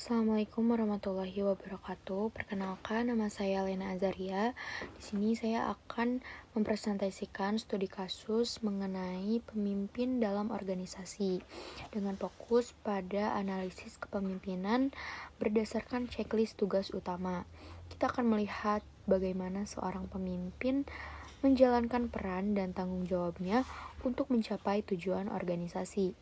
Assalamualaikum warahmatullahi wabarakatuh. Perkenalkan, nama saya Lena Azaria. Di sini saya akan mempresentasikan studi kasus mengenai pemimpin dalam organisasi dengan fokus pada analisis kepemimpinan berdasarkan checklist tugas utama. Kita akan melihat bagaimana seorang pemimpin menjalankan peran dan tanggung jawabnya untuk mencapai tujuan organisasi.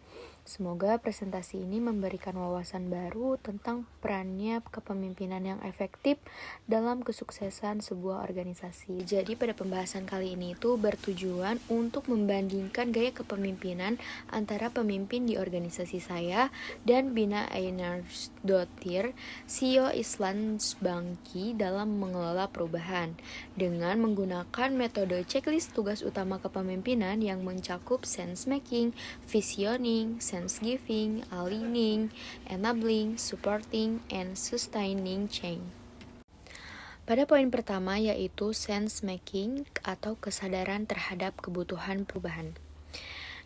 Semoga presentasi ini memberikan wawasan baru tentang perannya kepemimpinan yang efektif dalam kesuksesan sebuah organisasi. Jadi pada pembahasan kali ini itu bertujuan untuk membandingkan gaya kepemimpinan antara pemimpin di organisasi saya dan Bina Einarsdottir, CEO Íslandsbanki dalam mengelola perubahan dengan menggunakan metode checklist tugas utama kepemimpinan yang mencakup sense making, visioning, sense giving, aligning, enabling, supporting, and sustaining change. Pada poin pertama yaitu sense making atau kesadaran terhadap kebutuhan perubahan.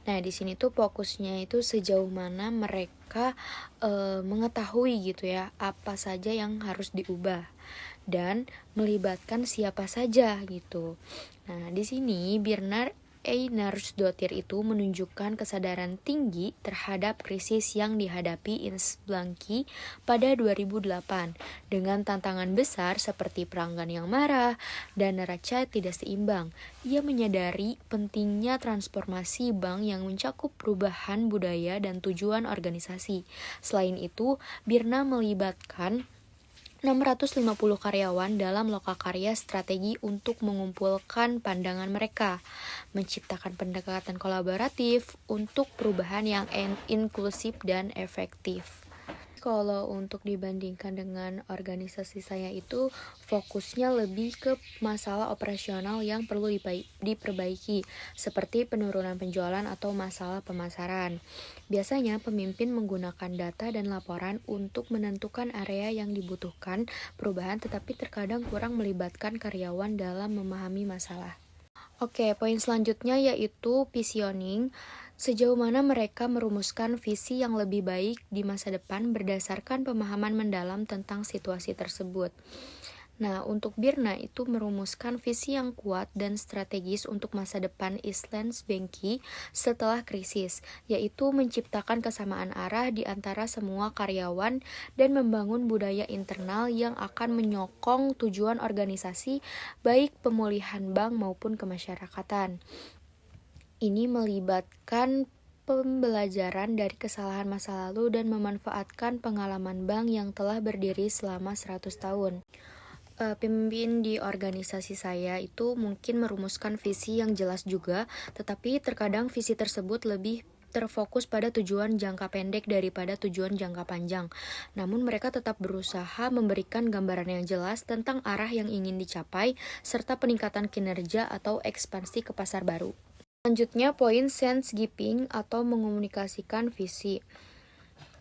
Nah, di sini tuh fokusnya itu sejauh mana mereka mengetahui gitu ya, apa saja yang harus diubah dan melibatkan siapa saja gitu. Nah, di sini Birna Einarsdottir itu menunjukkan kesadaran tinggi terhadap krisis yang dihadapi Íslandsbanki pada 2008 dengan tantangan besar seperti pelanggan yang marah dan neraca tidak seimbang. Ia menyadari pentingnya transformasi bank yang mencakup perubahan budaya dan tujuan organisasi. Selain itu, Birna melibatkan 650 karyawan dalam lokakarya strategi untuk mengumpulkan pandangan mereka, menciptakan pendekatan kolaboratif untuk perubahan yang inklusif dan efektif. Kalau untuk dibandingkan dengan organisasi saya itu fokusnya lebih ke masalah operasional yang perlu diperbaiki, seperti penurunan penjualan atau masalah pemasaran. Biasanya pemimpin menggunakan data dan laporan untuk menentukan area yang dibutuhkan perubahan, tetapi terkadang kurang melibatkan karyawan dalam memahami masalah. Oke, poin selanjutnya yaitu visioning. Sejauh mana mereka merumuskan visi yang lebih baik di masa depan berdasarkan pemahaman mendalam tentang situasi tersebut. Nah, untuk Birna itu merumuskan visi yang kuat dan strategis untuk masa depan Íslandsbanki setelah krisis, yaitu menciptakan kesamaan arah di antara semua karyawan dan membangun budaya internal yang akan menyokong tujuan organisasi, baik pemulihan bank maupun kemasyarakatan. Ini melibatkan pembelajaran dari kesalahan masa lalu dan memanfaatkan pengalaman bank yang telah berdiri selama 100 tahun. Pemimpin di organisasi saya itu mungkin merumuskan visi yang jelas juga, tetapi terkadang visi tersebut lebih terfokus pada tujuan jangka pendek daripada tujuan jangka panjang. Namun mereka tetap berusaha memberikan gambaran yang jelas tentang arah yang ingin dicapai serta peningkatan kinerja atau ekspansi ke pasar baru. Selanjutnya poin sense giving atau mengomunikasikan visi.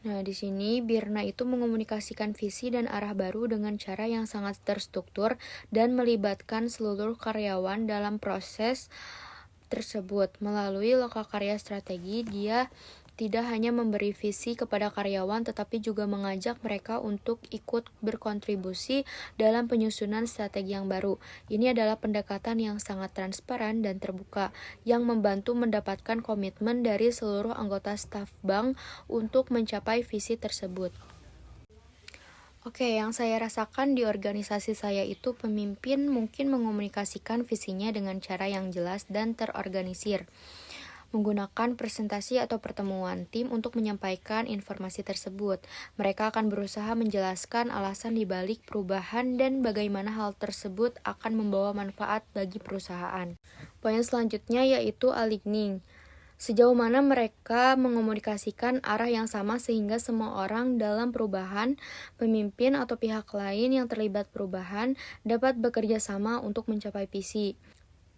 Nah, di sini Birna itu mengomunikasikan visi dan arah baru dengan cara yang sangat terstruktur dan melibatkan seluruh karyawan dalam proses tersebut. Melalui lokakarya strategi, dia tidak hanya memberi visi kepada karyawan tetapi juga mengajak mereka untuk ikut berkontribusi dalam penyusunan strategi yang baru. Ini adalah pendekatan yang sangat transparan dan terbuka yang membantu mendapatkan komitmen dari seluruh anggota staf bank untuk mencapai visi tersebut. Oke, yang saya rasakan di organisasi saya itu pemimpin mungkin mengomunikasikan visinya dengan cara yang jelas dan terorganisir, menggunakan presentasi atau pertemuan tim untuk menyampaikan informasi tersebut. Mereka akan berusaha menjelaskan alasan dibalik perubahan dan bagaimana hal tersebut akan membawa manfaat bagi perusahaan. Poin selanjutnya yaitu aligning. Sejauh mana mereka mengomunikasikan arah yang sama sehingga semua orang dalam perubahan, pemimpin atau pihak lain yang terlibat perubahan dapat bekerja sama untuk mencapai visi.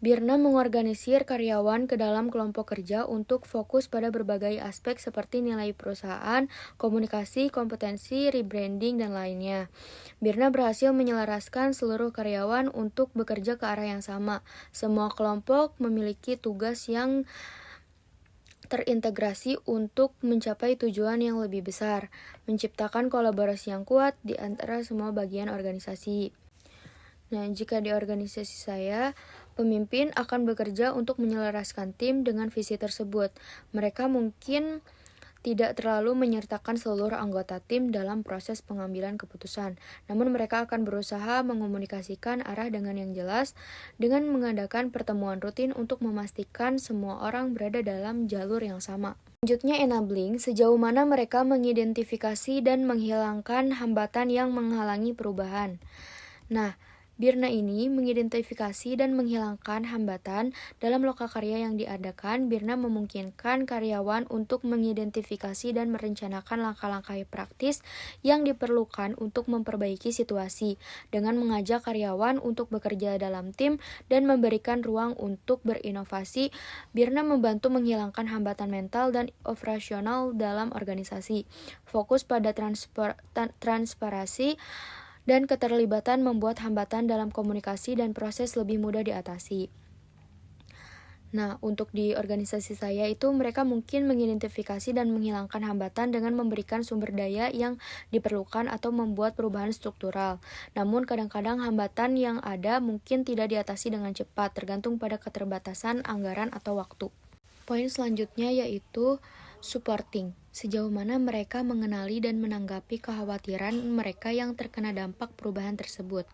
Birna mengorganisir karyawan ke dalam kelompok kerja untuk fokus pada berbagai aspek seperti nilai perusahaan, komunikasi, kompetensi, rebranding, dan lainnya. Birna berhasil menyelaraskan seluruh karyawan untuk bekerja ke arah yang sama. Semua kelompok memiliki tugas yang terintegrasi untuk mencapai tujuan yang lebih besar, menciptakan kolaborasi yang kuat di antara semua bagian organisasi. Nah, jika di organisasi saya, pemimpin akan bekerja untuk menyelaraskan tim dengan visi tersebut. Mereka mungkin tidak terlalu menyertakan seluruh anggota tim dalam proses pengambilan keputusan, namun mereka akan berusaha mengomunikasikan arah dengan yang jelas dengan mengadakan pertemuan rutin untuk memastikan semua orang berada dalam jalur yang sama. Selanjutnya enabling, sejauh mana mereka mengidentifikasi dan menghilangkan hambatan yang menghalangi perubahan. Nah, Birna ini mengidentifikasi dan menghilangkan hambatan dalam lokakarya yang diadakan. Birna memungkinkan karyawan untuk mengidentifikasi dan merencanakan langkah-langkah praktis yang diperlukan untuk memperbaiki situasi, dengan mengajak karyawan untuk bekerja dalam tim dan memberikan ruang untuk berinovasi. Birna membantu menghilangkan hambatan mental dan operasional dalam organisasi. Fokus pada transparansi dan keterlibatan membuat hambatan dalam komunikasi dan proses lebih mudah diatasi. Nah, untuk di organisasi saya itu mereka mungkin mengidentifikasi dan menghilangkan hambatan dengan memberikan sumber daya yang diperlukan atau membuat perubahan struktural. Namun kadang-kadang hambatan yang ada mungkin tidak diatasi dengan cepat, tergantung pada keterbatasan anggaran atau waktu. Poin selanjutnya yaitu supporting. Sejauh mana mereka mengenali dan menanggapi kekhawatiran mereka yang terkena dampak perubahan tersebut.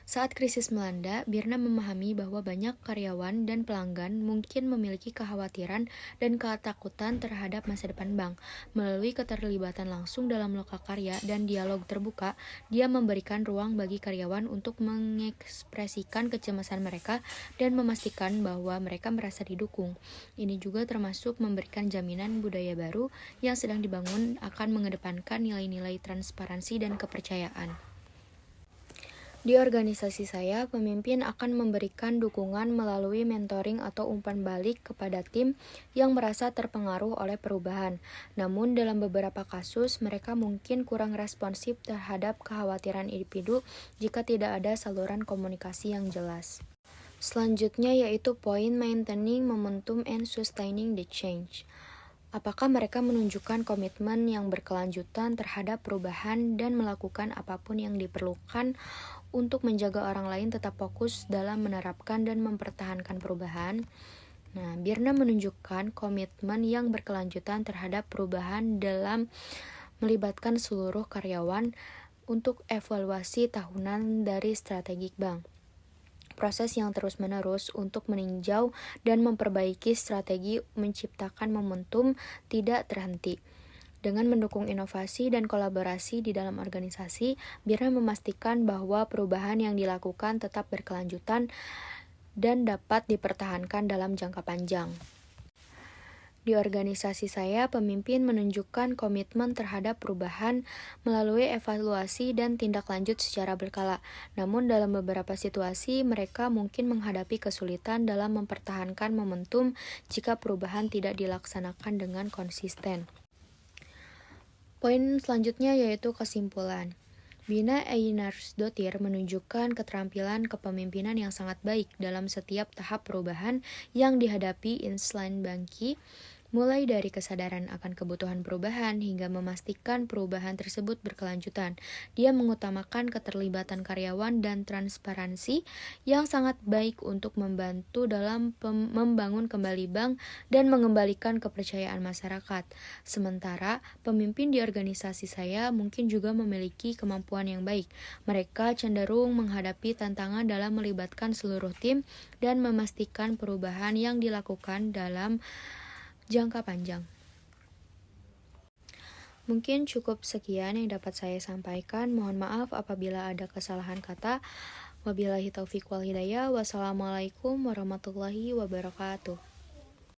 Saat krisis melanda, Birna memahami bahwa banyak karyawan dan pelanggan mungkin memiliki kekhawatiran dan ketakutan terhadap masa depan bank. Melalui keterlibatan langsung dalam lokakarya dan dialog terbuka, dia memberikan ruang bagi karyawan untuk mengekspresikan kecemasan mereka dan memastikan bahwa mereka merasa didukung. Ini juga termasuk memberikan jaminan budaya baru yang sedang dibangun akan mengedepankan nilai-nilai transparansi dan kepercayaan. Di organisasi saya, pemimpin akan memberikan dukungan melalui mentoring atau umpan balik kepada tim yang merasa terpengaruh oleh perubahan. Namun, dalam beberapa kasus, mereka mungkin kurang responsif terhadap kekhawatiran individu jika tidak ada saluran komunikasi yang jelas. Selanjutnya yaitu poin maintaining momentum and sustaining the change. Apakah mereka menunjukkan komitmen yang berkelanjutan terhadap perubahan dan melakukan apapun yang diperlukan untuk menjaga orang lain tetap fokus dalam menerapkan dan mempertahankan perubahan? Nah, Birna menunjukkan komitmen yang berkelanjutan terhadap perubahan dalam melibatkan seluruh karyawan untuk evaluasi tahunan dari strategi bank. Proses yang terus-menerus untuk meninjau dan memperbaiki strategi menciptakan momentum tidak terhenti. Dengan mendukung inovasi dan kolaborasi di dalam organisasi, Birna memastikan bahwa perubahan yang dilakukan tetap berkelanjutan dan dapat dipertahankan dalam jangka panjang. Di organisasi saya, pemimpin menunjukkan komitmen terhadap perubahan melalui evaluasi dan tindak lanjut secara berkala. Namun dalam beberapa situasi, mereka mungkin menghadapi kesulitan dalam mempertahankan momentum jika perubahan tidak dilaksanakan dengan konsisten. Poin selanjutnya yaitu kesimpulan. Bina Einarsdottir menunjukkan keterampilan kepemimpinan yang sangat baik dalam setiap tahap perubahan yang dihadapi Island Banki, mulai dari kesadaran akan kebutuhan perubahan hingga memastikan perubahan tersebut berkelanjutan. Dia mengutamakan keterlibatan karyawan dan transparansi yang sangat baik untuk membantu dalam membangun kembali bank dan mengembalikan kepercayaan masyarakat. Sementara, pemimpin di organisasi saya mungkin juga memiliki kemampuan yang baik. Mereka cenderung menghadapi tantangan dalam melibatkan seluruh tim dan memastikan perubahan yang dilakukan dalam jangka panjang. Mungkin cukup sekian yang dapat saya sampaikan. Mohon maaf apabila ada kesalahan kata. Wabillahi taufiq wal hidayah. Wassalamualaikum warahmatullahi wabarakatuh.